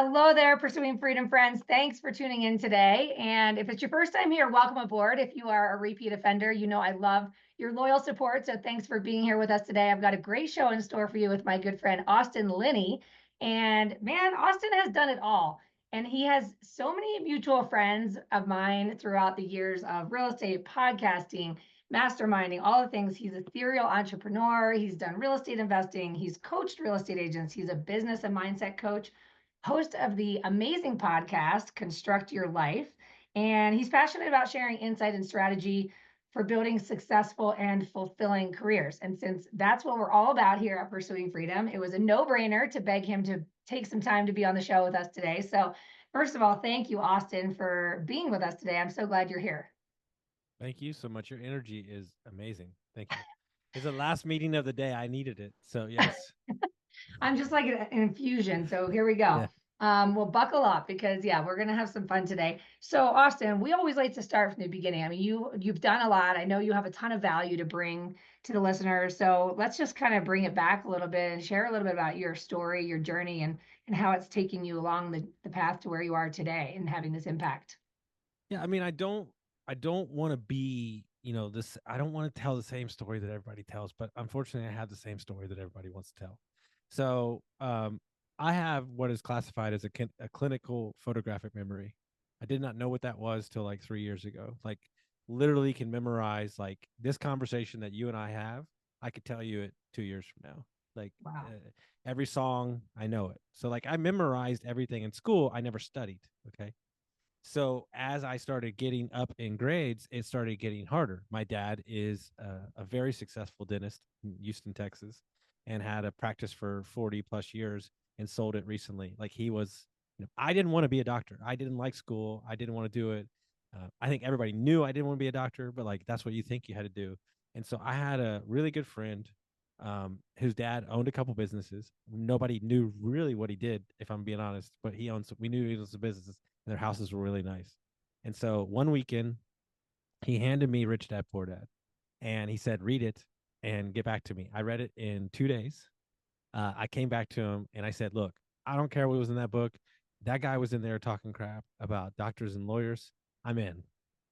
Hello there, Pursuing Freedom friends. Thanks for tuning in today. And if it's your first time here, welcome aboard. If you are a repeat offender, you know I love your loyal support. So thanks for being here with us today. I've got a great show in store for you with my good friend, Austin Linney. And man, Austin has done it all. And he has so many mutual friends of mine throughout the years of real estate, podcasting, masterminding, all the things. He's a serial entrepreneur. He's done real estate investing. He's coached real estate agents. He's a business and mindset coach, host of the amazing podcast, Construct Your Life. And he's passionate about sharing insight and strategy for building successful and fulfilling careers. And since that's what we're all about here at Pursuing Freedom, it was a no-brainer to beg him to take some time to be on the show with us today. So, first of all, thank you, Austin, for being with us today. I'm so glad you're here. Thank you so much. Your energy is amazing. Thank you. It's the last meeting of the day. I needed it. So yes. I'm just like an infusion. So here we go. Yeah. Well, buckle up because yeah, we're gonna have some fun today. So Austin, we always like to start from the beginning. I mean, you've done a lot. I know you have a ton of value to bring to the listeners. So let's just kind of bring it back a little bit and share a little bit about your story, your journey, and how it's taking you along the path to where you are today and having this impact. Yeah. I mean, I don't want to be, this, I don't want to tell the same story that everybody tells, but unfortunately I have the same story that everybody wants to tell. So, I have what is classified as a clinical photographic memory. I did not know what that was till like 3 years ago. Like literally can memorize like this conversation that you and I have. I could tell you it 2 years from now. Like Wow. every song, I know it. So like I memorized everything in school. I never studied. Okay. So as I started getting up in grades, it started getting harder. My dad is a very successful dentist in Houston, Texas, and had a practice for 40 plus years and sold it recently. Like he was, I didn't want to be a doctor. I didn't like school. I didn't want to do it. I think everybody knew I didn't want to be a doctor, but like that's what you think you had to do. And so I had a really good friend whose dad owned a couple businesses. Nobody knew really what he did, if I'm being honest, but he owns. We knew he was a business, and their houses were really nice. And so one weekend, he handed me Rich Dad Poor Dad, and he said, "Read it and get back to me." I read it in 2 days. I came back to him and I said, "Look, I don't care what was in that book. That guy was in there talking crap about doctors and lawyers. I'm in.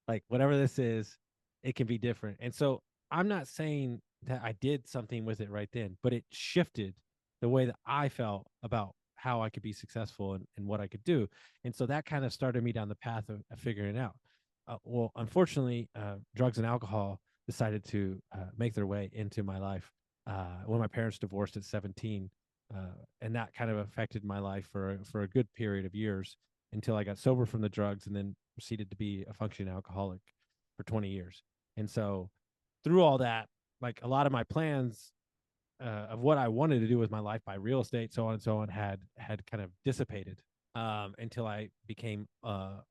Like whatever this is, it can be different." And so I'm not saying that I did something with it right then, but it shifted the way that I felt about how I could be successful and what I could do. And so that kind of started me down the path of figuring it out. Well, unfortunately, drugs and alcohol decided to make their way into my life when my parents divorced at 17, and that kind of affected my life for a good period of years until I got sober from the drugs, and then proceeded to be a functioning alcoholic for 20 years. And so, through all that, like a lot of my plans of what I wanted to do with my life, by real estate, so on and so on, had kind of dissipated until I became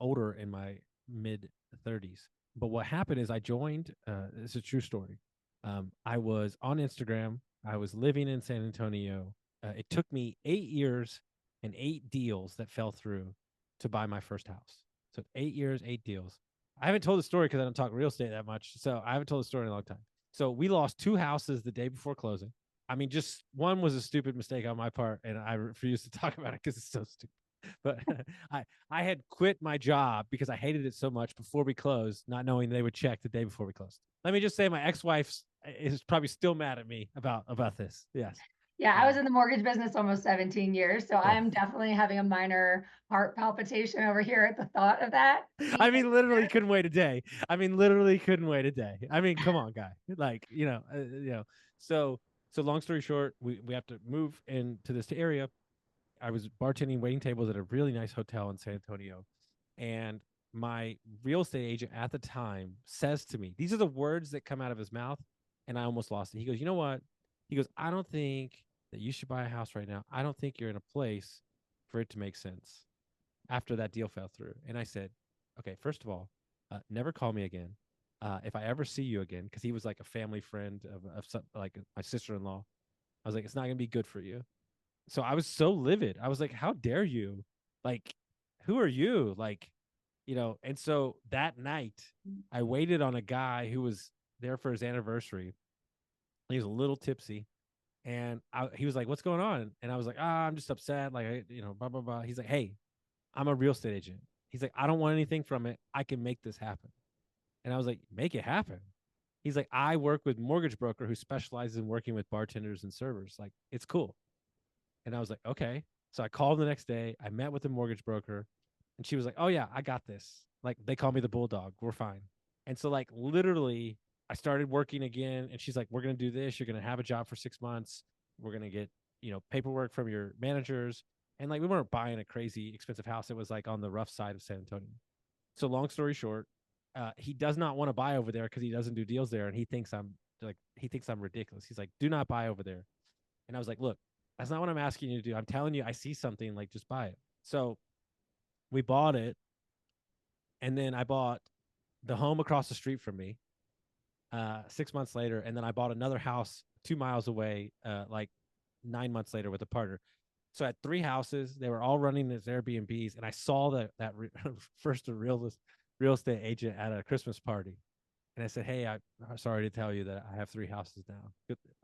older, in my mid 30s. But what happened is I joined. It's a true story. I was on Instagram. I was living in San Antonio. It took me 8 years and 8 deals that fell through to buy my first house. So 8 years, 8 deals. I haven't told the story because I don't talk real estate that much. So I haven't told the story in a long time. So we lost two houses the day before closing. I mean, just one was a stupid mistake on my part, and I refuse to talk about it because it's so stupid. But I had quit my job because I hated it so much before we closed, not knowing they would check the day before we closed. Let me just say, my ex-wife is probably still mad at me about this. Yes. Yeah, I Uh, was in the mortgage business almost 17 years, so yeah. I'm definitely having a minor heart palpitation over here at the thought of that. I mean, literally couldn't wait a day. I mean, literally couldn't wait a day. I mean, come on, guy. Like, So, so long story short, we have to move into this area. I was bartending, waiting tables at a really nice hotel in San Antonio, and my real estate agent at the time says to me, these are the words that come out of his mouth, and I almost lost it. He goes, "You know what?" He goes, "I don't think that you should buy a house right now. I don't think you're in a place for it to make sense after that deal fell through." And I said, "Okay, first of all, never call me again. If I ever see you again," because he was like a family friend of some, like my sister-in-law. I was like, "It's not going to be good for you." So I was so livid. I was like, "How dare you? Like, who are you?" Like, and so that night I waited on a guy who was there for his anniversary. He was a little tipsy, And he was like, "What's going on?" And I was like, "Ah, I'm just upset. Like, blah blah blah." He's like, "Hey, I'm a real estate agent." He's like, "I don't want anything from it. I can make this happen." And I was like, "Make it happen." He's like, "I work with mortgage broker who specializes in working with bartenders and servers. Like, it's cool." And I was like, "Okay." So I called the next day. I met with the mortgage broker, and she was like, "Oh yeah, I got this." Like, they call me the bulldog. We're fine. And so, like, literally, I started working again, and she's like, "We're gonna do this. You're gonna have a job for 6 months. We're gonna get paperwork from your managers." And like, we weren't buying a crazy expensive house. It was like on the rough side of San Antonio. So long story short, he does not want to buy over there because he doesn't do deals there, and he thinks I'm ridiculous. He's like, "Do not buy over there." And I was like, "Look, that's not what I'm asking you to do. I'm telling you, I see something, like, just buy it." So we bought it, and then I bought the home across the street from me 6 months later, and then I bought another house 2 miles away, like 9 months later with a partner. So I had three houses. They were all running as Airbnbs, and I saw first real estate agent at a Christmas party, and I said, "Hey, I'm sorry to tell you that I have three houses now.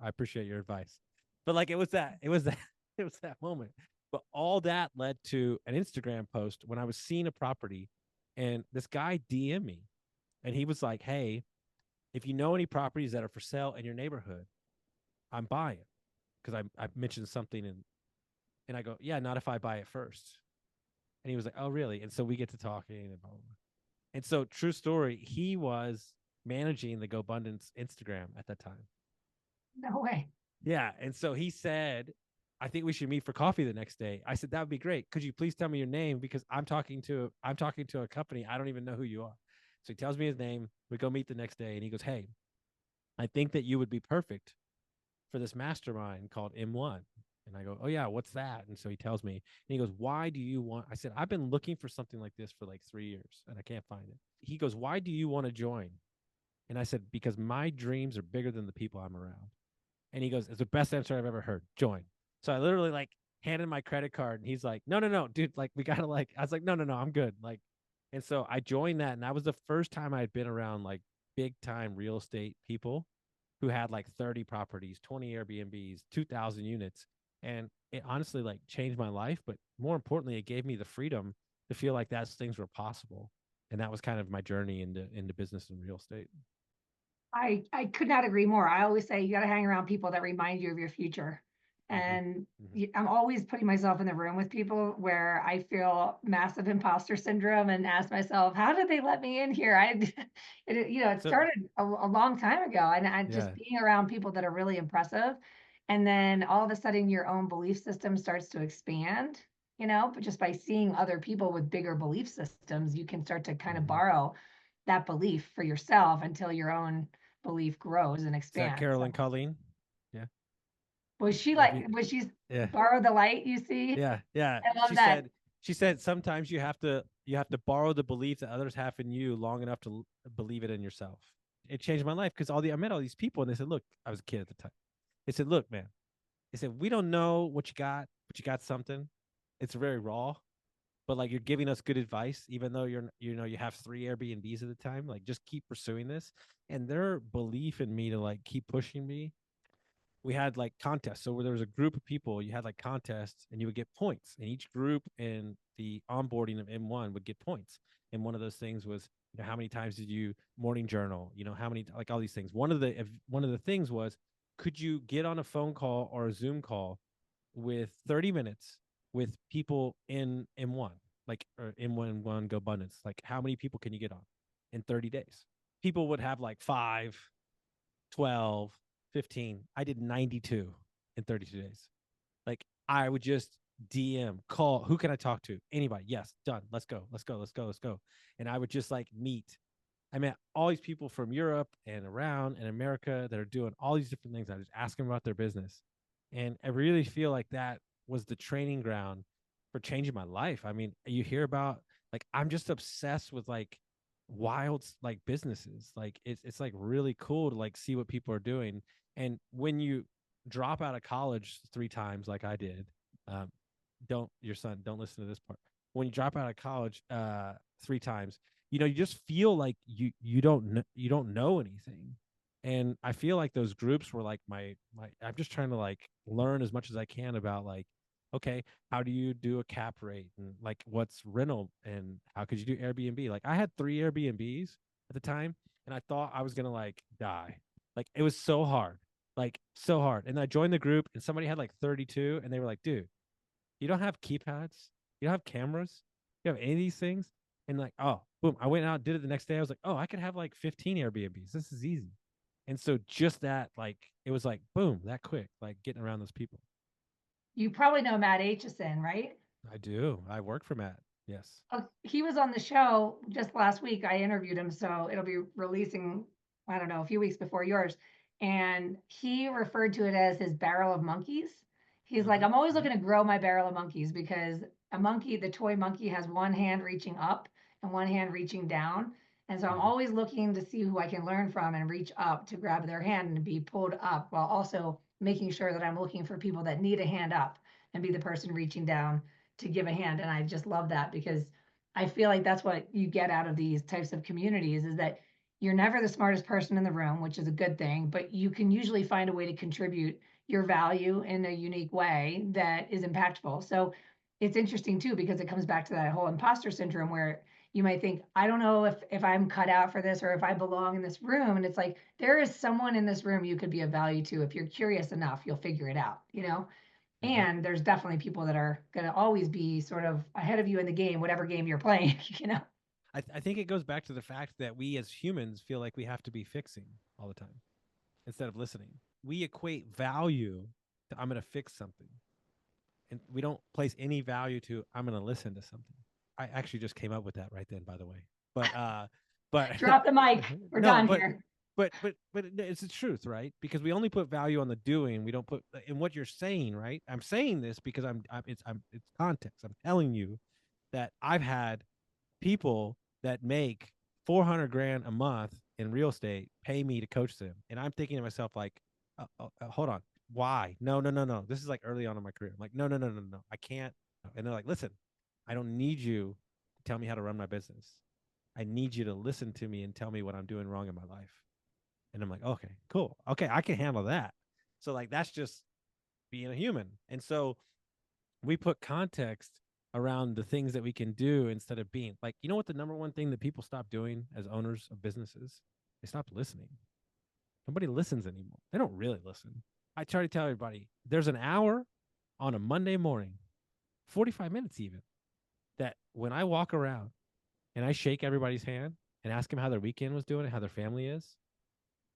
I appreciate your advice." But like, it was that moment. But all that led to an Instagram post when I was seeing a property, and this guy DM me, and he was like, "Hey, if you know any properties that are for sale in your neighborhood, I'm buying." Because I mentioned something, and I go, "Yeah, not if I buy it first." And he was like, "Oh, really?" And so we get to talking and blah, blah, blah. And so, true story, he was managing the GoBundance Instagram at that time. No way. Yeah. And so he said, "I think we should meet for coffee the next day." I said, "That would be great. Could you please tell me your name? Because I'm talking to a company. I don't even know who you are." So he tells me his name. We go meet the next day, and he goes, "Hey, I think that you would be perfect for this mastermind called M1." And I go, "Oh yeah, what's that?" And so he tells me, and he goes, "Why do you want?" I said, "I've been looking for something like this for like 3 years, and I can't find it." He goes, "Why do you want to join?" And I said, "Because my dreams are bigger than the people I'm around." And he goes, "It's the best answer I've ever heard. Join." So I literally like handed my credit card, and he's like, "No, no, no, dude. Like, we gotta like." I was like, "No, no, no, I'm good." Like, and so I joined that, and that was the first time I had been around like big time real estate people who had like 30 properties, 20 Airbnbs, 2,000 units. And it honestly like changed my life. But more importantly, it gave me the freedom to feel like those things were possible. And that was kind of my journey into business and real estate. I could not agree more. I always say you got to hang around people that remind you of your future. Mm-hmm. And Mm-hmm. I'm always putting myself in the room with people where I feel massive imposter syndrome and ask myself, how did they let me in here? It So started a long time ago, and I just yeah, being around people that are really impressive. And then all of a sudden your own belief system starts to expand, but just by seeing other people with bigger belief systems, you can start to kind of mm-hmm. borrow that belief for yourself until your own belief grows and Is that expands. So Carolyn Colleen? Yeah. Have you? was she Yeah. borrow the light, you see? Yeah. Yeah. I love that. She said sometimes you have to borrow the belief that others have in you long enough to believe it in yourself. It changed my life because I met all these people, and they said, "Look," I was a kid at the time. They said, "Look, man," they said, "we don't know what you got, but you got something. It's very raw, but like, you're giving us good advice, even though you have three Airbnbs at the time. Like, just keep pursuing this." And their belief in me to like keep pushing me, we had like contests. So where there was a group of people, you had like contests, and you would get points. And each group in the onboarding of M1 would get points. And one of those things was, how many times did you morning journal? How many, like, all these things. One of the things was, could you get on a phone call or a Zoom call with 30 minutes with people in M1, like, or M1 Go Abundance? Like, how many people can you get on in 30 days? People would have like 5, 12, 15. I did 92 in 32 days. Like, I would just DM, call, who can I talk to? Anybody. Yes, done. Let's go. Let's go. Let's go. Let's go. And I would just like meet. I met all these people from Europe and around and America that are doing all these different things. I just ask them about their business. And I really feel like that was the training ground for changing my life. I mean, you hear about, like, I'm just obsessed with like wild like businesses. Like, it's like really cool to like see what people are doing. And when you drop out of college 3 times like I did, um, don't listen to this part. When you drop out of college 3 times, you just feel like you don't know anything. And I feel like those groups were like my I'm just trying to like learn as much as I can about like, okay, how do you do a cap rate and like what's rental and how could you do Airbnb? Like I had 3 Airbnbs at the time and I thought I was gonna like die. Like it was so hard. Like so hard. And I joined the group and somebody had like 32 and they were like, dude, you don't have keypads, you don't have cameras, you have any of these things. And like, oh, boom. I went out, did it the next day. I was like, oh, I could have like 15 Airbnbs. This is easy. And so just that, like, it was like, boom, that quick, like getting around those people. You probably know Matt Aitchison, right? I do. I work for Matt. Yes. Oh, he was on the show just last week. I interviewed him, so it'll be releasing, I don't know, a few weeks before yours. And he referred to it as his barrel of monkeys. He's like, Mm-hmm. I'm always Mm-hmm. looking to grow my barrel of monkeys because a monkey, the toy monkey, has one hand reaching up and one hand reaching down. And so I'm Mm-hmm. always looking to see who I can learn from and reach up to grab their hand and be pulled up while also making sure that I'm looking for people that need a hand up and be the person reaching down to give a hand. And I just love that because I feel like that's what you get out of these types of communities is that you're never the smartest person in the room, which is a good thing, but you can usually find a way to contribute your value in a unique way that is impactful. So it's interesting too, because it comes back to that whole imposter syndrome where you might think, I don't know if I'm cut out for this or if I belong in this room. And it's like, there is someone in this room you could be of value to. If you're curious enough, you'll figure it out, you know? Mm-hmm. And there's definitely people that are going to always be sort of ahead of you in the game, whatever game you're playing, you know? I think it goes back to the fact that we as humans feel like we have to be fixing all the time instead of listening. We equate value to I'm going to fix something. And we don't place any value to I'm going to listen to something. I actually just came up with that right then, by the way. But Drop the mic. We're no, done here. but it's the truth, right? Because we only put value on the doing. We don't put in what you're saying, right? I'm saying this because it's context. I'm telling you that I've had people that make 400 grand a month in real estate pay me to coach them, and I'm thinking to myself like, hold on, why? No, no, no, no. This is like early on in my career. I'm like, no, no, no, no, no. I can't. And they're like, listen, I don't need you to tell me how to run my business. I need you to listen to me and tell me what I'm doing wrong in my life. And I'm like, okay, cool. Okay, I can handle that. So like that's just being a human. And so we put context around the things that we can do instead of being like, you know what the number one thing that people stop doing as owners of businesses? They stop listening. Nobody listens anymore. They don't really listen. I try to tell everybody there's an hour on a Monday morning, 45 minutes even, that when I walk around and I shake everybody's hand and ask them how their weekend was doing and how their family is,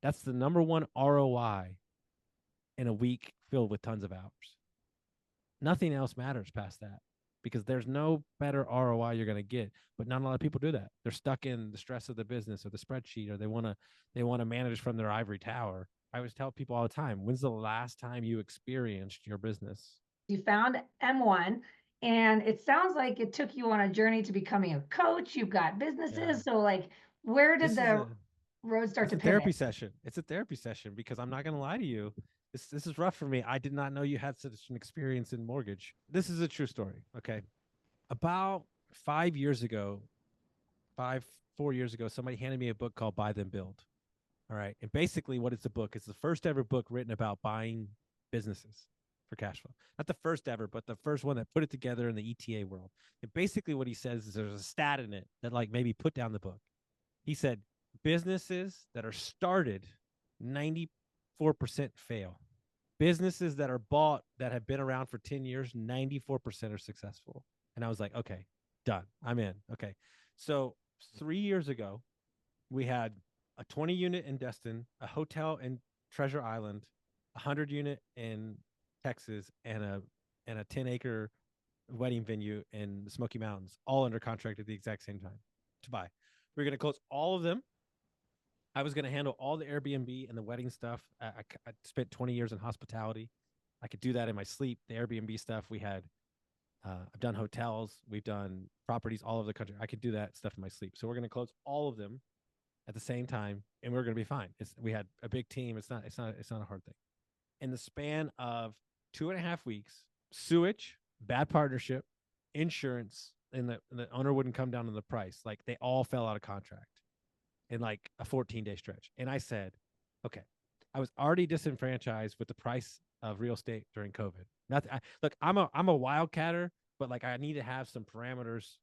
that's the number one ROI in a week filled with tons of hours. Nothing else matters past that because there's no better ROI you're going to get. But not a lot of people do that. They're stuck in the stress of the business or the spreadsheet, or they want to manage from their ivory tower. I always tell people all the time, when's the last time you experienced your business? You found M1, and it sounds like it took you on a journey to becoming a coach. You've got Yeah. businesses. So, like, where did This is the a road start it's to a pivot? therapy session. It's a therapy session because I'm not going to lie to you. This is rough for me. I did not know you had such an experience in mortgage. This is a true story. Okay. About 5 years ago, five, 4 years ago, somebody handed me a book called Buy Then Build. All right. And basically, what it's a book, it's the first ever book written about buying businesses for cash flow. Not the first ever, but the first one that put it together in the ETA world. And basically, what he says is there's a stat in it that, like, maybe put down the book. He said, businesses that are started, 94% fail. Businesses that are bought that have been around for 10 years, 94% are successful. And I was like, okay, done. I'm in. Okay. So 3 years ago, we had a 20 unit in Destin, a hotel in Treasure Island, a 100 unit in Texas, and a 10-acre wedding venue in the Smoky Mountains, all under contract at the exact same time to buy. We are going to close all of them. I was going to handle all the Airbnb and the wedding stuff. I spent 20 years in hospitality. I could do that in my sleep. The Airbnb stuff we had. I've done hotels. We've done properties all over the country. I could do that stuff in my sleep. So we're going to close all of them at the same time, and we're going to be fine. We had a big team. It's not a hard thing. In the span of 2.5 weeks, sewage, bad partnership, insurance, and the owner wouldn't come down on the price. Like they all fell out of contract in like a 14-day stretch. And I said, Okay. I was already disenfranchised with the price of real estate during COVID. Nothing. Look, I'm a wildcatter, but like I need to have some parameters,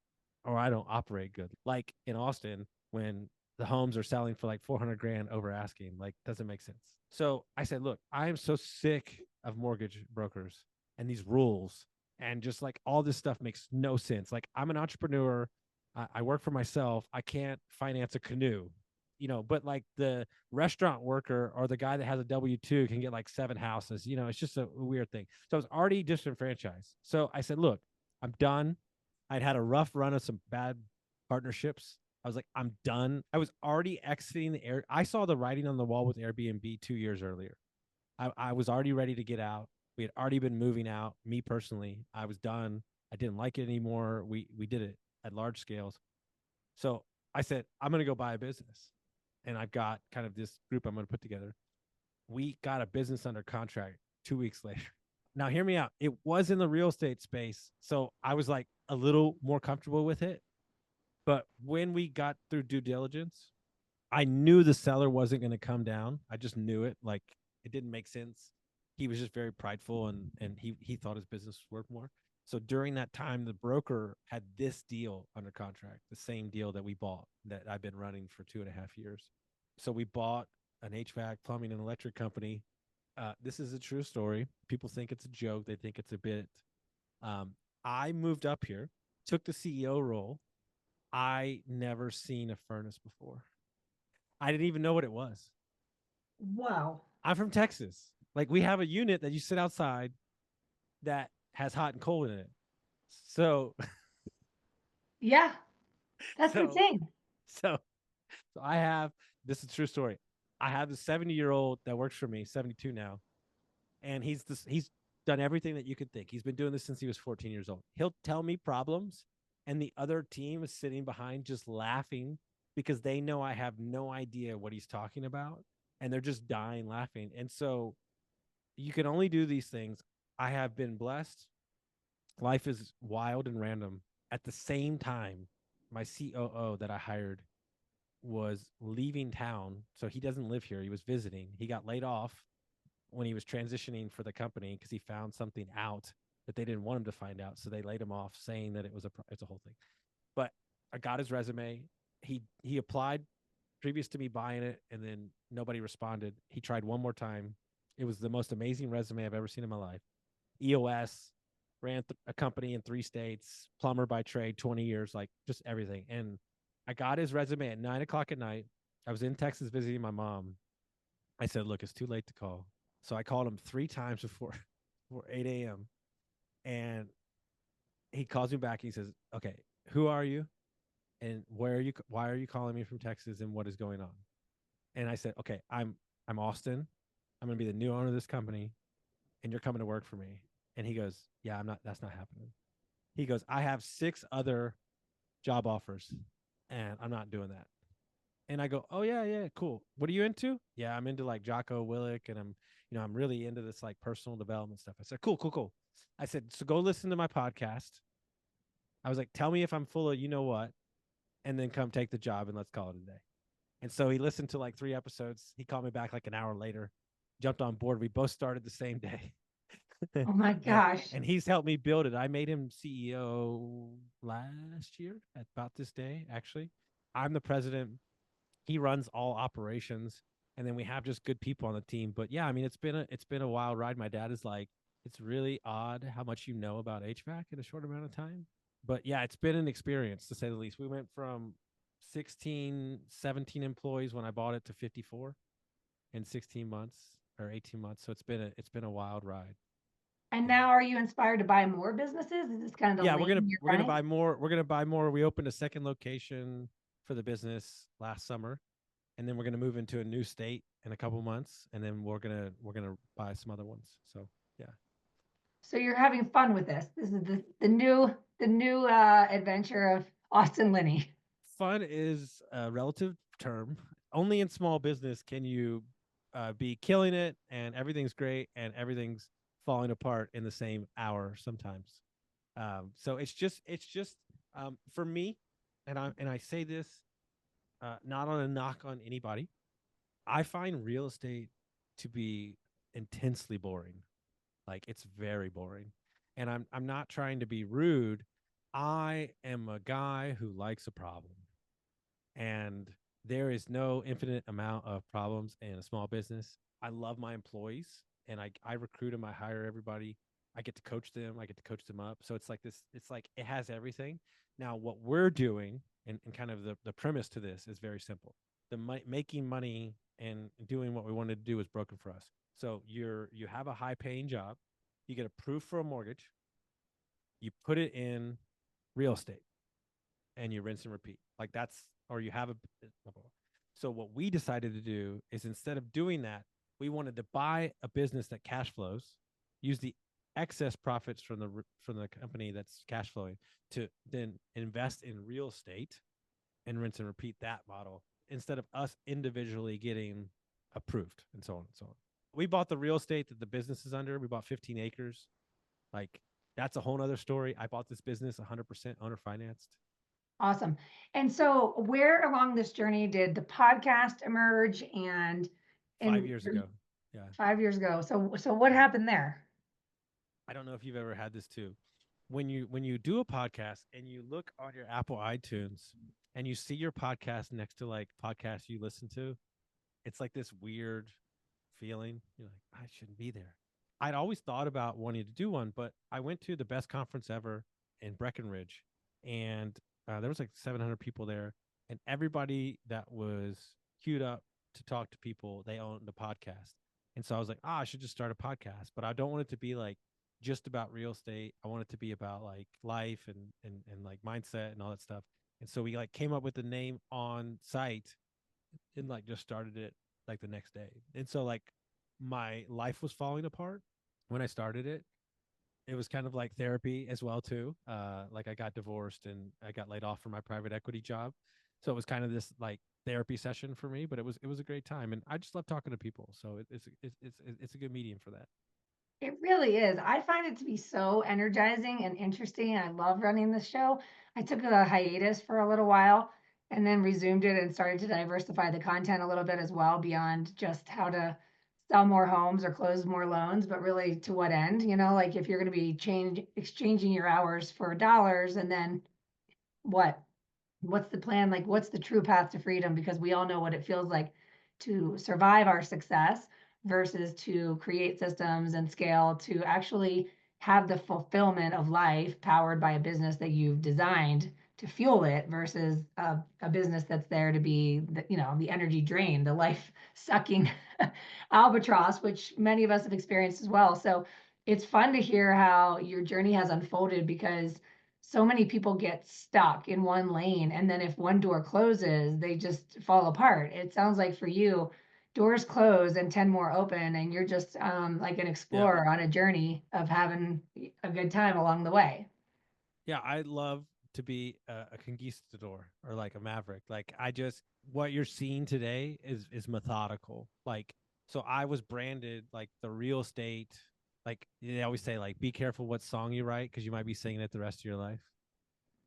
or I don't operate good. Like in Austin, when the homes are selling for like 400 grand over asking, like doesn't make sense. So I said, look, I am so sick of mortgage brokers and these rules, and just like all this stuff makes no sense. Like I'm an entrepreneur. I work for myself. I can't finance a canoe, but like the restaurant worker or the guy that has a W-2 can get like 7 houses. It's just a weird thing. So I was already disenfranchised. So I said, look, I'm done. I'd had a rough run of some bad partnerships. I was like, I'm done. I was already exiting the air. I saw the writing on the wall with Airbnb 2 years earlier. I was already ready to get out. We had already been moving out. Me personally, I was done. I didn't like it anymore. We did it at large scales. So I said, I'm going to go buy a business. And I've got kind of this group I'm going to put together. We got a business under contract 2 weeks later. Now, hear me out. It was in the real estate space. So I was like a little more comfortable with it. But when we got through due diligence, I knew the seller wasn't going to come down. I just knew it. Like it didn't make sense. He was just very prideful, and he thought his business was worth more. So during that time, the broker had this deal under contract, the same deal that we bought that I've been running for 2.5 years. So we bought an HVAC plumbing and electric company. This is a true story. People think it's a joke. They think it's a bit. Um, I moved up here, took the CEO role. I never seen a furnace before. I didn't even know what it was. Wow. I'm from Texas. Like we have a unit that you sit outside that has hot and cold in it. So Yeah, that's so insane. so so I have, this is a true story. I have the 70-year-old that works for me, 72 now, and he's done everything that you could think. He's been doing this since he was 14 years old. He'll tell me problems, and the other team is sitting behind just laughing because they know I have no idea what he's talking about, and they're just dying laughing. And so you can only do these things. I have been blessed. Life is wild and random. At the same time, my COO that I hired was leaving town. So he doesn't live here. He was visiting. He got laid off when he was transitioning for the company because he found something out that they didn't want him to find out. So they laid him off, saying that it's a whole thing. But I got his resume. He applied previous to me buying it, and then nobody responded. He tried one more time. It was the most amazing resume I've ever seen in my life. EOS, ran a company in 3 states, plumber by trade, 20 years, like just everything. And I got his resume at 9 o'clock at night. I was in Texas visiting my mom. I said, look, it's too late to call. So I called him 3 times before 8 a.m. And he calls me back. And he says, okay, who are you? And why are you calling me from Texas, and what is going on? And I said, okay, I'm Austin. I'm going to be the new owner of this company, and you're coming to work for me. And he goes, yeah, that's not happening. He goes, I have 6 other job offers, and I'm not doing that. And I go, oh yeah, cool. What are you into? Yeah, I'm into like Jocko Willick, and I'm really into this like personal development stuff. I said, cool. I said, so go listen to my podcast. I was like, tell me if I'm full of what, and then come take the job and let's call it a day. And so he listened to like 3 episodes. He called me back like an hour later, jumped on board. We both started the same day. Oh my and gosh. and he's helped me build it. I made him CEO last year at about this day, actually. I'm the president. He runs all operations, and then we have just good people on the team. But yeah, I mean, it's been a wild ride. My dad is like, it's really odd how much you know about HVAC in a short amount of time. But yeah, it's been an experience to say the least. We went from 16, 17 employees when I bought it to 54 in 16 months or 18 months. So it's been a wild ride. And Yeah. now are you inspired to buy more businesses? Is this kind of the Yeah, we're gonna lane you're we're gonna running? buy more. We're gonna buy more. We opened a second location for the business last summer, and then we're gonna move into a new state in a couple months, and then we're gonna buy some other ones. So yeah, So you're having fun with this. This is the new adventure of Austin Linney. fun is a relative term. Only in small business can you be killing it and everything's great and everything's falling apart in the same hour sometimes. So it's just for me, and I say this not on a knock on anybody. I find real estate to be intensely boring. Like it's very boring. And I'm not trying to be rude. I am a guy who likes a problem. And there is no infinite amount of problems in a small business. I love my employees and I recruit them, I hire everybody. I get to coach them, I get to coach them up. So it's like this, it's like it has everything. Now, what we're doing and kind of the premise to this is very simple. Making money and doing what we wanted to do is broken for us. So you have a high paying job, you get approved for a mortgage, you put it in real estate and you rinse and repeat. Like that's, or you have a. So what we decided to do is instead of doing that, we wanted to buy a business that cash flows, use the excess profits from the company that's cash flowing to then invest in real estate and rinse and repeat that model instead of us individually getting approved and so on and so on. We bought the real estate that the business is under. We bought 15 acres. Like that's a whole nother story. I bought this business 100% owner financed. Awesome. And so where along this journey did the podcast emerge and 5 years ago. Yeah. 5 years ago? So what Yeah. happened there? I don't know if you've ever had this too. When you do a podcast and you look on your Apple iTunes and you see your podcast next to like podcasts you listen to, it's like this weird feeling. You're like, I shouldn't be there. I'd always thought about wanting to do one, but I went to the best conference ever in Breckenridge, and there was like 700 people there, and everybody that was queued up to talk to people, they owned the podcast. And so I was like, I should just start a podcast, but I don't want it to be like just about real estate. I want it to be about like life and like mindset and all that stuff. And so we like came up with the name on site and like just started it like the next day. And so like my life was falling apart when I started it. It was kind of like therapy as well too. Like I got divorced and I got laid off from my private equity job. So it was kind of this like therapy session for me, but it was a great time and I just love talking to people. So it's a good medium for that. It really is. I find it to be so energizing and interesting. I love running the show. I took a hiatus for a little while and then resumed it and started to diversify the content a little bit as well beyond just how to sell more homes or close more loans, but really to what end, like if you're going to be exchanging your hours for dollars and then what? What's the plan? Like, what's the true path to freedom? Because we all know what it feels like to survive our success versus to create systems and scale to actually have the fulfillment of life powered by a business that you've designed to fuel it versus a business that's there to be the energy drain, the life sucking albatross, which many of us have experienced as well. So it's fun to hear how your journey has unfolded because so many people get stuck in one lane, and then if one door closes they just fall apart. It sounds like for you, doors close and 10 more open, and you're just like an Yeah. explorer on a journey of having a good time along the way. Yeah, I love to be a conquistador or like a maverick. Like I just what you're seeing today is methodical. Like so I was branded like the real estate. Like they always say, like be careful what song you write because you might be singing it the rest of your life.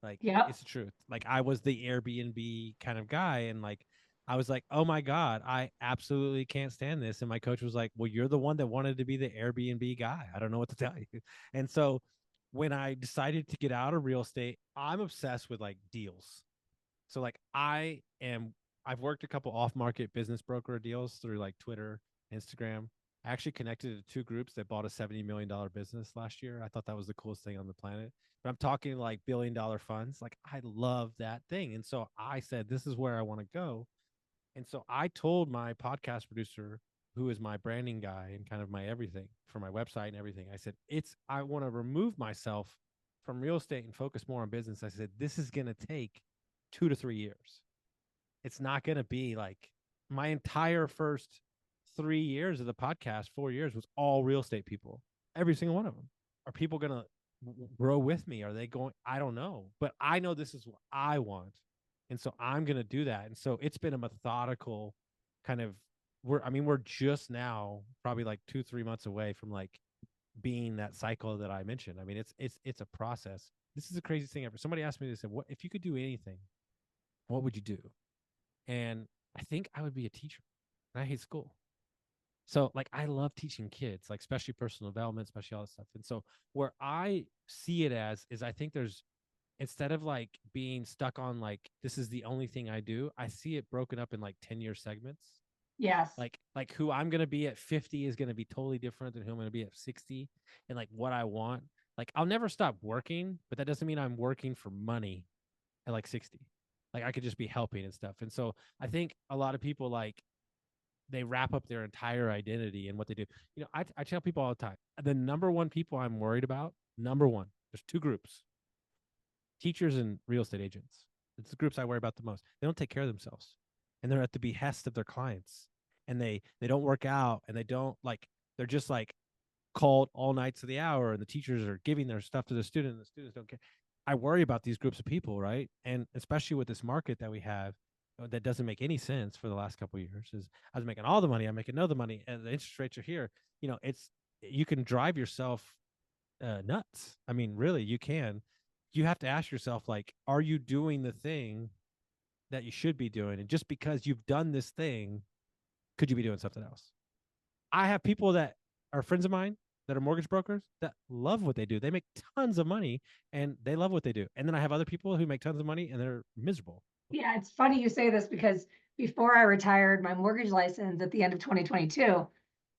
Like Yep. it's the truth. Like I was the Airbnb kind of guy, and like I was like, oh my god, I absolutely can't stand this. And my coach was like, well, you're the one that wanted to be the Airbnb guy. I don't know what to tell you. And so when I decided to get out of real estate, I'm obsessed with like deals. So like I've worked a couple off market business broker deals through like Twitter, Instagram. I actually connected to two groups that bought a $70 million business last year. I thought that was the coolest thing on the planet. But I'm talking like $1 billion funds. Like I love that thing. And so I said, this is where I want to go. And so I told my podcast producer, who is my branding guy and kind of my everything for my website and everything, I said, I want to remove myself from real estate and focus more on business. I said, this is going to take 2 to 3 years. It's not going to be like my entire first 3 years of the podcast, 4 years was all real estate people, every single one of them. Are people going to grow with me? Are they going? I don't know, but I know this is what I want. And so I'm going to do that. And so it's been a methodical kind of, we're just now probably like 2, 3 months away from like being that cycle that I mentioned. I mean, it's a process. This is the craziest thing ever. Somebody asked me, they said, what if you could do anything, what would you do? And I think I would be a teacher. and I hate school. So like I love teaching kids, like especially personal development, especially all this stuff. And so where I see it as is I think there's instead of like being stuck on like this is the only thing I do, I see it broken up in like 10-year segments. Yes. Like who I'm gonna be at 50 is gonna be totally different than who I'm gonna be at 60. And like what I want. Like I'll never stop working, but that doesn't mean I'm working for money at like 60. Like I could just be helping and stuff. And so I think a lot of people like they wrap up their entire identity in what they do. I tell people all the time, the number one people I'm worried about, number one, there's two groups: teachers and real estate agents. It's the groups I worry about the most. They don't take care of themselves, and they're at the behest of their clients, and they don't work out, and they don't like they're just like called all nights of the hour, and the teachers are giving their stuff to the student, and the students don't care. I worry about these groups of people, right? And especially with this market that we have, that doesn't make any sense for the last couple of years. Is I was making all the money, I'm making no the money, and the interest rates are here. It's you can drive yourself nuts. I mean, really, you can. You have to ask yourself, like, are you doing the thing that you should be doing? And just because you've done this thing, could you be doing something else? I have people that are friends of mine that are mortgage brokers that love what they do. They make tons of money and they love what they do. And then I have other people who make tons of money and they're miserable. Yeah, it's funny you say this because before I retired my mortgage license at the end of 2022,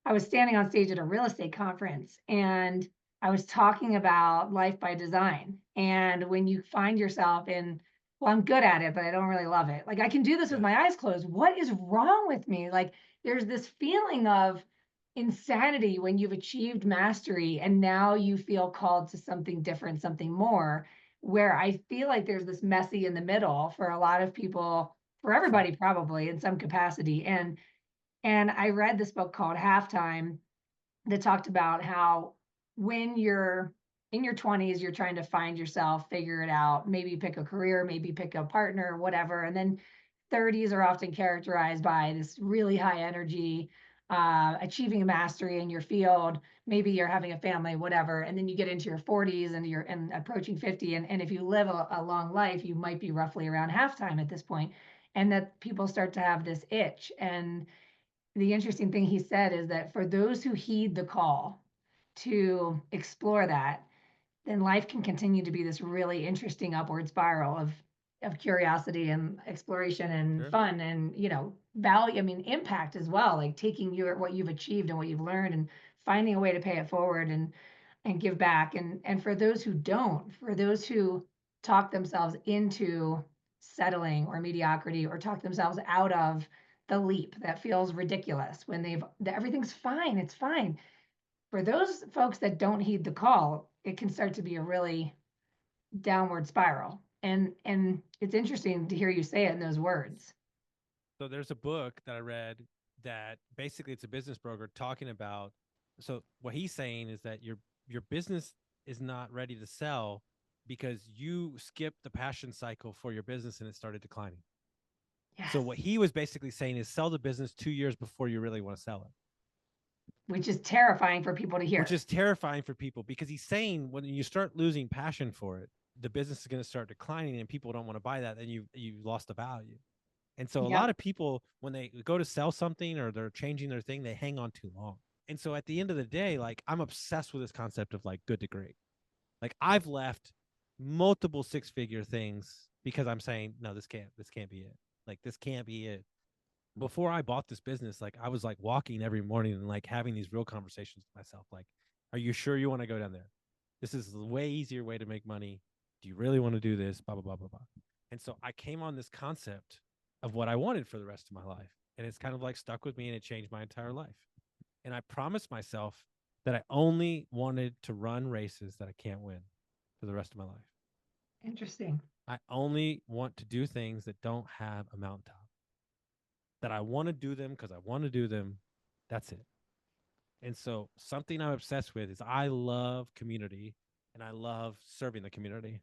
I was standing on stage at a real estate conference and I was talking about life by design. And when you find yourself in, well, I'm good at it, but I don't really love it. Like I can do this with Yeah. my eyes closed. What is wrong with me? Like there's this feeling of insanity when you've achieved mastery and now you feel called to something different, something more, where I feel like there's this messy in the middle for a lot of people, for Sure. everybody probably in some capacity. And I read this book called Halftime that talked about how when you're in your 20s, you're trying to find yourself, figure it out, maybe pick a career, maybe pick a partner, whatever. And then 30s are often characterized by this really high energy, achieving a mastery in your field. Maybe you're having a family, whatever. And then you get into your 40s and you're approaching 50. And if you live a long life, you might be roughly around halftime at this point. And that people start to have this itch. And the interesting thing he said is that for those who heed the call to explore that, then life can continue to be this really interesting upward spiral of curiosity and exploration and Sure. fun and value. I mean, impact as well, like taking your what you've achieved and what you've learned and finding a way to pay it forward and give back. And for those who don't, for those who talk themselves into settling or mediocrity or talk themselves out of the leap that feels ridiculous when everything's fine, it's fine. For those folks that don't heed the call, it can start to be a really downward spiral. And it's interesting to hear you say it in those words. So there's a book that I read that basically it's a business broker talking about. So what he's saying is that your business is not ready to sell because you skipped the passion cycle for your business and it started declining. So Yes. what he was basically saying is sell the business 2 years before you really want to sell it, Which is terrifying for people to which hear. is terrifying for people because he's saying when you start losing passion for it, the business is going to start declining and people don't want to buy that. Then you lost the value. And so a lot Yep. of people, when they go to sell something or they're changing their thing, they hang on too long. And so at the end of the day, like I'm obsessed with this concept of like good to great. Like I've left multiple six-figure things because I'm saying, no, this can't be it. Like this can't be it. Before I bought this business, like I was like walking every morning and like having these real conversations with myself. Like, are you sure you want to go down there? This is a way easier way to make money. Do you really want to do this? Blah, blah, blah, blah, blah. And so I came on this concept of what I wanted for the rest of my life. And it's kind of like stuck with me and it changed my entire life. And I promised myself that I only wanted to run races that I can't win for the rest of my life. Interesting. I only want to do things that don't have a mountaintop, that I want to do them because I want to do them. That's it. And so something I'm obsessed with is I love community and I love serving the community.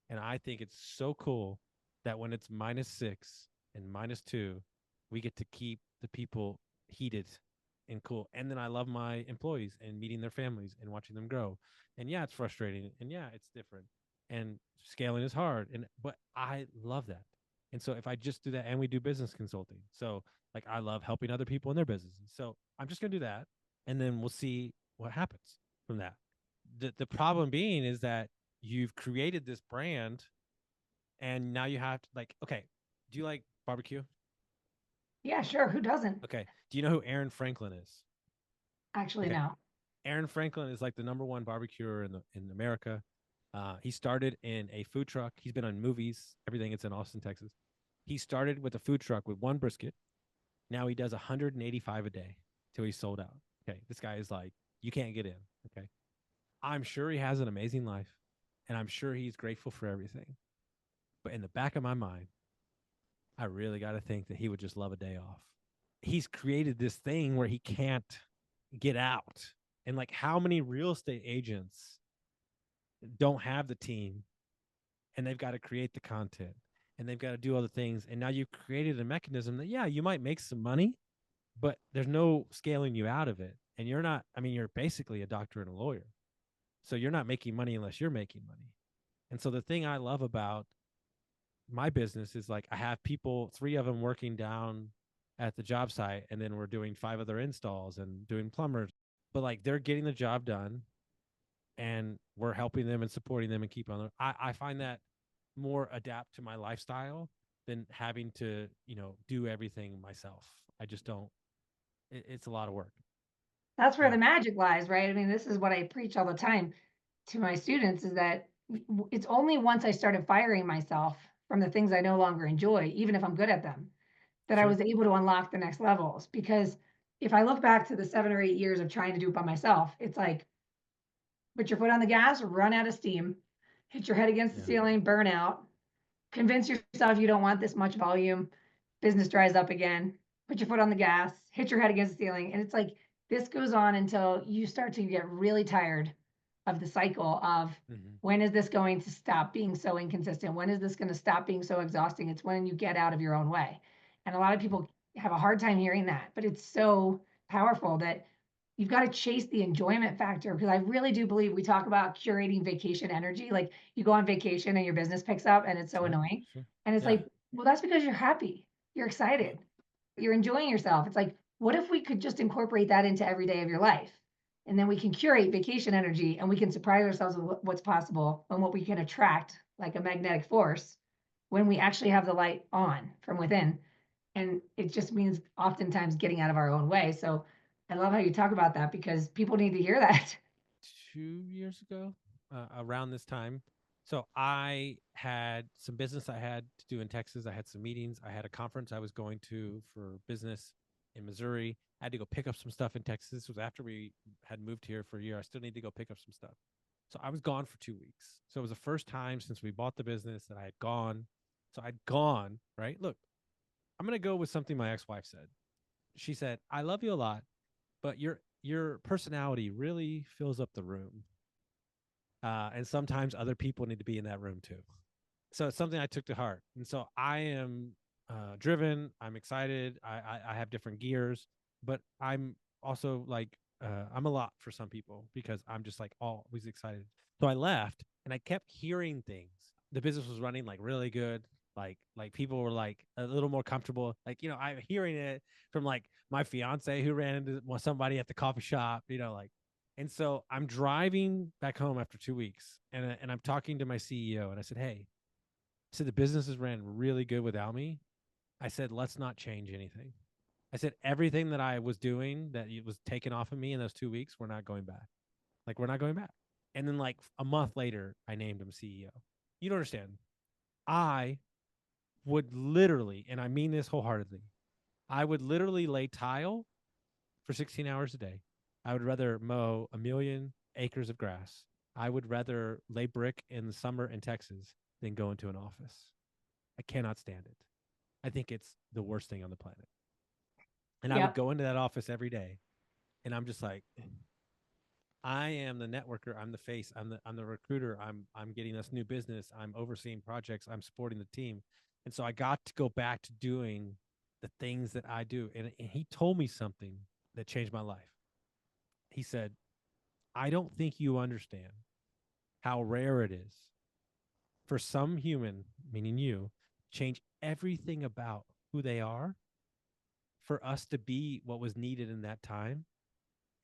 And I think it's so cool that when it's -6 and -2, we get to keep the people heated and cool. And then I love my employees and meeting their families and watching them grow. And yeah, it's frustrating. And yeah, it's different. And scaling is hard. But I love that. And so if I just do that and we do business consulting. So Like I love helping other people in their businesses. So I'm just going to do that. And then we'll see what happens from that. The problem being is that you've created this brand and now you have to like, okay, do you like barbecue? Yeah, sure. Who doesn't? Okay. Do you know who Aaron Franklin is? Actually, Okay. no. Aaron Franklin is like the number one barbecuer in America. He started in a food truck. He's been on movies, everything. It's in Austin, Texas. He started with a food truck with one brisket. Now he does 185 a day till he's sold out. Okay, this guy is like, you can't get in. Okay, I'm sure he has an amazing life, and I'm sure he's grateful for everything. But in the back of my mind, I really got to think that he would just love a day off. He's created this thing where he can't get out. And like, how many real estate agents don't have the team and they've got to create the content and they've got to do other things? And now you've created a mechanism that, yeah, you might make some money, but there's no scaling you out of it. And you're not, I mean, you're basically a doctor and a lawyer. So you're not making money unless you're making money. And so the thing I love about my business is like I have people, three of them working down at the job site, and then we're doing five other installs and doing plumbers. But like they're getting the job done and we're helping them and supporting them and keep on. I find that more adapt to my lifestyle than having to, do everything myself. I just don't, it's a lot of work. That's where Yeah. the magic lies, right? I mean, this is what I preach all the time to my students is that it's only once I started firing myself from the things I no longer enjoy, even if I'm good at them, that I Sure. was able to unlock the next levels. Because if I look back to the 7 or 8 years of trying to do it by myself, it's like put your foot on the gas, run out of steam, hit your head against the Yeah. ceiling, burn out, convince yourself you don't want this much volume, business dries up again, put your foot on the gas, hit your head against the ceiling. And it's like this goes on until you start to get really tired of the cycle of Mm-hmm. when is this going to stop being so inconsistent? When is this going to stop being so exhausting? It's when you get out of your own way. And a lot of people have a hard time hearing that, but it's so powerful that you've got to chase the enjoyment factor because I really do believe we talk about curating vacation energy. Like you go on vacation and your business picks up and it's so Sure. annoying. Sure. And it's Yeah. like, well, that's because you're happy. You're Yep. excited. You're enjoying yourself. It's like, what if we could just incorporate that into every day of your life? And then we can curate vacation energy and we can surprise ourselves with what's possible and what we can attract like a magnetic force when we actually have the light on from within. And it just means oftentimes getting out of our own way. So I love how you talk about that because people need to hear that. 2 years ago, around this time. So I had some business I had to do in Texas. I had some meetings. I had a conference I was going to for business in Missouri. I had to go pick up some stuff in Texas. This was after we had moved here for a year. I still need to go pick up some stuff. So I was gone for 2 weeks. So it was the first time since we bought the business that I had gone. So I'd gone, right? Look, I'm going to go with something my ex-wife said. She said, "I love you a lot, but your personality really fills up the room, and sometimes other people need to be in that room too." So it's something I took to heart, and so I am driven. I'm excited. I have different gears, but I'm also like I'm a lot for some people because I'm just like always excited. So I left, and I kept hearing things. The business was running like really good. Like people were like a little more comfortable. Like I'm hearing it from like my fiance who ran into somebody at the coffee shop. Like, and so I'm driving back home after 2 weeks, and I'm talking to my CEO, and I said, "Hey, I said the business has ran really good without me. I said, let's not change anything. I said, everything that I was doing that it was taken off of me in those 2 weeks, we're not going back. Like, we're not going back." And then, like, a month later, I named him CEO. You don't understand. I would literally, and I mean this wholeheartedly, I would literally lay tile for 16 hours a day. I would rather mow a million acres of grass. I would rather lay brick in the summer in Texas than go into an office. I cannot stand it. I think it's the worst thing on the planet. And I would Yep. go into that office every day, and I'm just like, I am the networker. I'm the face. I'm the recruiter. I'm getting us new business. I'm overseeing projects. I'm supporting the team. And so I got to go back to doing the things that I do. And he told me something that changed my life. He said, "I don't think you understand how rare it is for some human, meaning you, change everything about who they are for us to be what was needed in that time.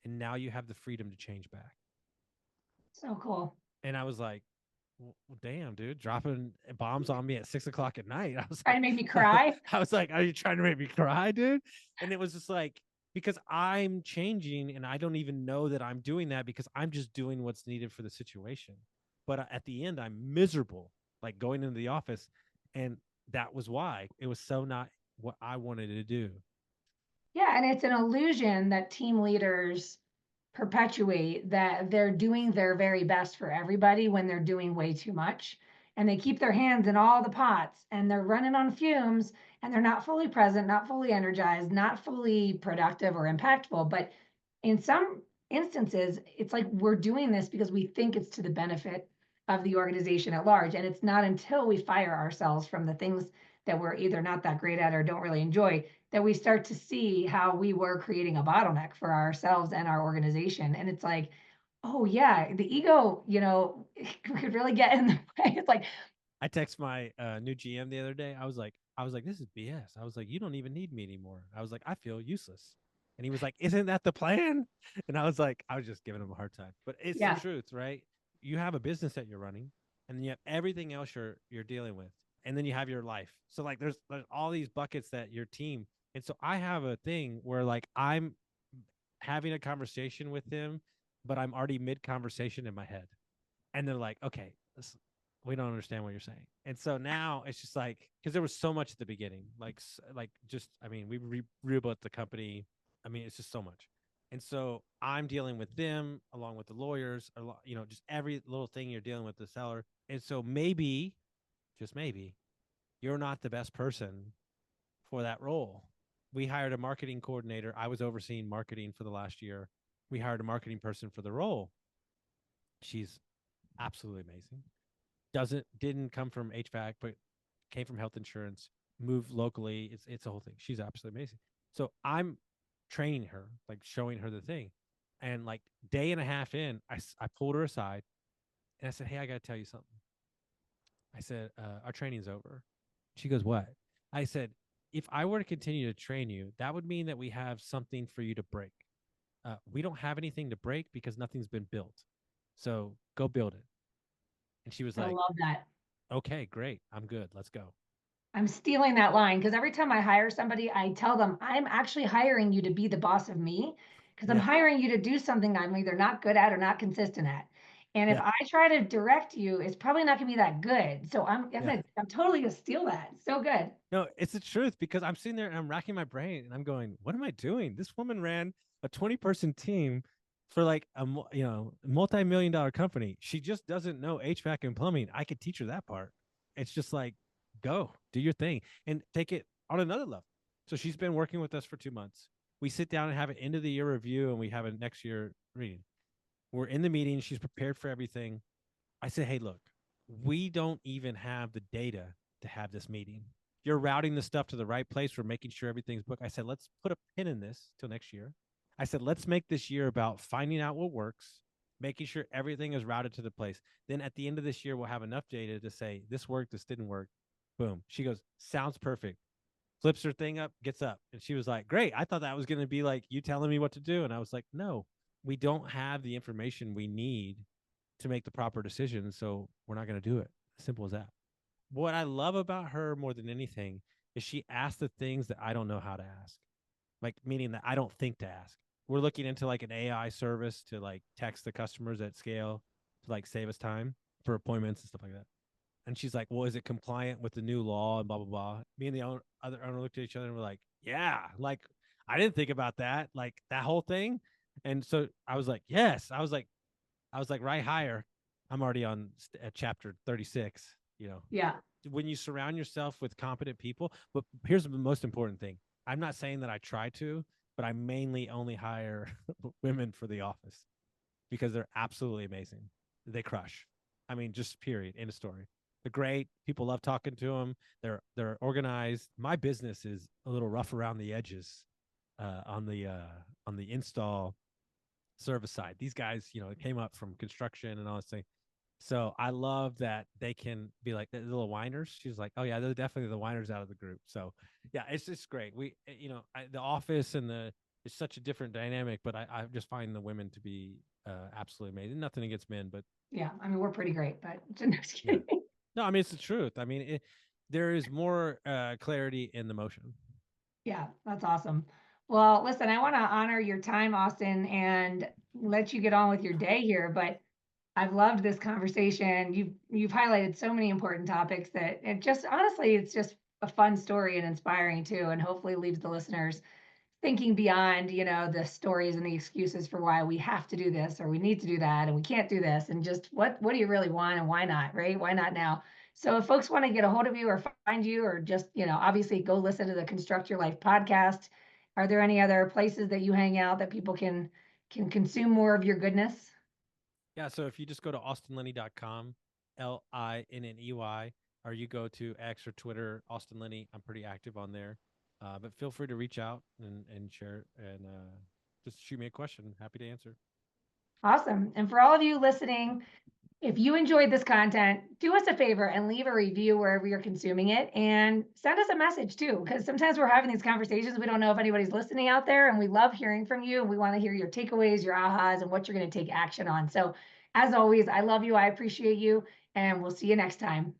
And now you have the freedom to change back. So cool. And I was like, well, damn, dude, dropping bombs on me at 6 o'clock at night. I was Trying like, to make me cry. I was like, are you trying to make me cry, dude? And it was just like, because I'm changing and I don't even know that I'm doing that because I'm just doing what's needed for the situation. But at the end, I'm miserable, like going into the office. And that was why it was so not what I wanted to do. Yeah, and it's an illusion that team leaders perpetuate that they're doing their very best for everybody when they're doing way too much. And they keep their hands in all the pots and they're running on fumes and they're not fully present, not fully energized, not fully productive or impactful. But in some instances, it's like we're doing this because we think it's to the benefit of the organization at large. And it's not until we fire ourselves from the things that we're either not that great at or don't really enjoy that we start to see how we were creating a bottleneck for ourselves and our organization. And it's like, oh yeah, the ego, could really get in the way. It's like, I text my new GM the other day. I was like, this is BS. I was like, you don't even need me anymore. I was like, I feel useless. And he was like, isn't that the plan? And I was like, I was just giving him a hard time. But it's the yeah, truth, right? You have a business that you're running, and then you have everything else you're dealing with. And then you have your life. So like there's all these buckets that your team. And so I have a thing where like I'm having a conversation with him, but I'm already mid conversation in my head. And they're like, okay, we don't understand what you're saying. And so now it's just like, because there was so much at the beginning, like just, I mean, we rebuilt the company. I mean, it's just so much. And so I'm dealing with them along with the lawyers, just every little thing you're dealing with the seller. And so maybe, just maybe, you're not the best person for that role. We hired a marketing coordinator. I was overseeing marketing for the last year. We hired a marketing person for the role. She's absolutely amazing. Didn't come from HVAC, but came from health insurance, moved locally. It's a whole thing. She's absolutely amazing. So I'm training her, like showing her the thing. And like day and a half in, I pulled her aside and I said, hey, I got to tell you something. I said, our training's over. She goes, what? I said, if I were to continue to train you, that would mean that we have something for you to break. We don't have anything to break because nothing's been built. So go build it. And she was I like, love that. okay, great. I'm good. Let's go. I'm stealing that line because every time I hire somebody, I tell them I'm actually hiring you to be the boss of me because I'm Yeah. hiring you to do something I'm either not good at or not consistent at. And if Yeah. I try to direct you, it's probably not gonna be that good. So Yeah. I'm totally gonna steal that. So good. No, it's the truth because I'm sitting there and I'm racking my brain and I'm going, what am I doing? This woman ran a 20-person team for like a multi-million dollar company. She just doesn't know HVAC and plumbing. I could teach her that part. It's just like, go do your thing and take it on another level. So she's been working with us for 2 months. We sit down and have an end of the year review and we have a next year reading. We're in the meeting. She's prepared for everything. I said, hey, look, we don't even have the data to have this meeting. You're routing the stuff to the right place. We're making sure everything's booked. I said, let's put a pin in this till next year. I said, let's make this year about finding out what works, making sure everything is routed to the place. Then at the end of this year, we'll have enough data to say this worked, this didn't work. Boom. She goes, sounds perfect. Flips her thing up, gets up. And she was like, great. I thought that was going to be like you telling me what to do. And I was like, no, we don't have the information we need to make the proper decision. So we're not going to do it. Simple as that. What I love about her more than anything is she asks the things that I don't know how to ask, like meaning that I don't think to ask. We're looking into like an AI service to like text the customers at scale to like save us time for appointments and stuff like that. And she's like, well, is it compliant with the new law and blah, blah, blah. Me and the other owner looked at each other and we're like, yeah, like I didn't think about that, like that whole thing. And so I was like, yes. I was like, right higher. I'm already on chapter 36, Yeah. when you surround yourself with competent people. But here's the most important thing. I'm not saying that I try to, but I mainly only hire women for the office because they're absolutely amazing. They crush. I mean, just period. End of story. They're great. People love talking to them. They're organized. My business is a little rough around the edges on the install service side. These guys, came up from construction and all this thing. So I love that they can be like the little whiners. She's like, oh yeah, they're definitely the whiners out of the group. So yeah, it's just great. The office and the it's such a different dynamic, but I just find the women to be absolutely amazing. Nothing against men, but Yeah, I mean, we're pretty great, but just yeah, kidding. no, I mean it's the truth. I mean, there is more clarity in the motion. Yeah, that's awesome. Well, listen, I want to honor your time, Austin, and let you get on with your day here, but I've loved this conversation. You've highlighted so many important topics that it just honestly, it's just a fun story and inspiring too, and hopefully leaves the listeners thinking beyond, the stories and the excuses for why we have to do this or we need to do that and we can't do this and just what do you really want and why not, right? Why not now? So if folks want to get a hold of you or find you or just, obviously go listen to the Construct Your Life podcast. Are there any other places that you hang out that people can consume more of your goodness? Yeah, so if you just go to austinlinney.com, Linney, or you go to X or Twitter, Austin Linney, I'm pretty active on there. But feel free to reach out and share and just shoot me a question. Happy to answer. Awesome. And for all of you listening, if you enjoyed this content, do us a favor and leave a review wherever you're consuming it and send us a message too, because sometimes we're having these conversations. We don't know if anybody's listening out there, and we love hearing from you. And we want to hear your takeaways, your ahas, and what you're going to take action on. So, as always, I love you. I appreciate you, and we'll see you next time.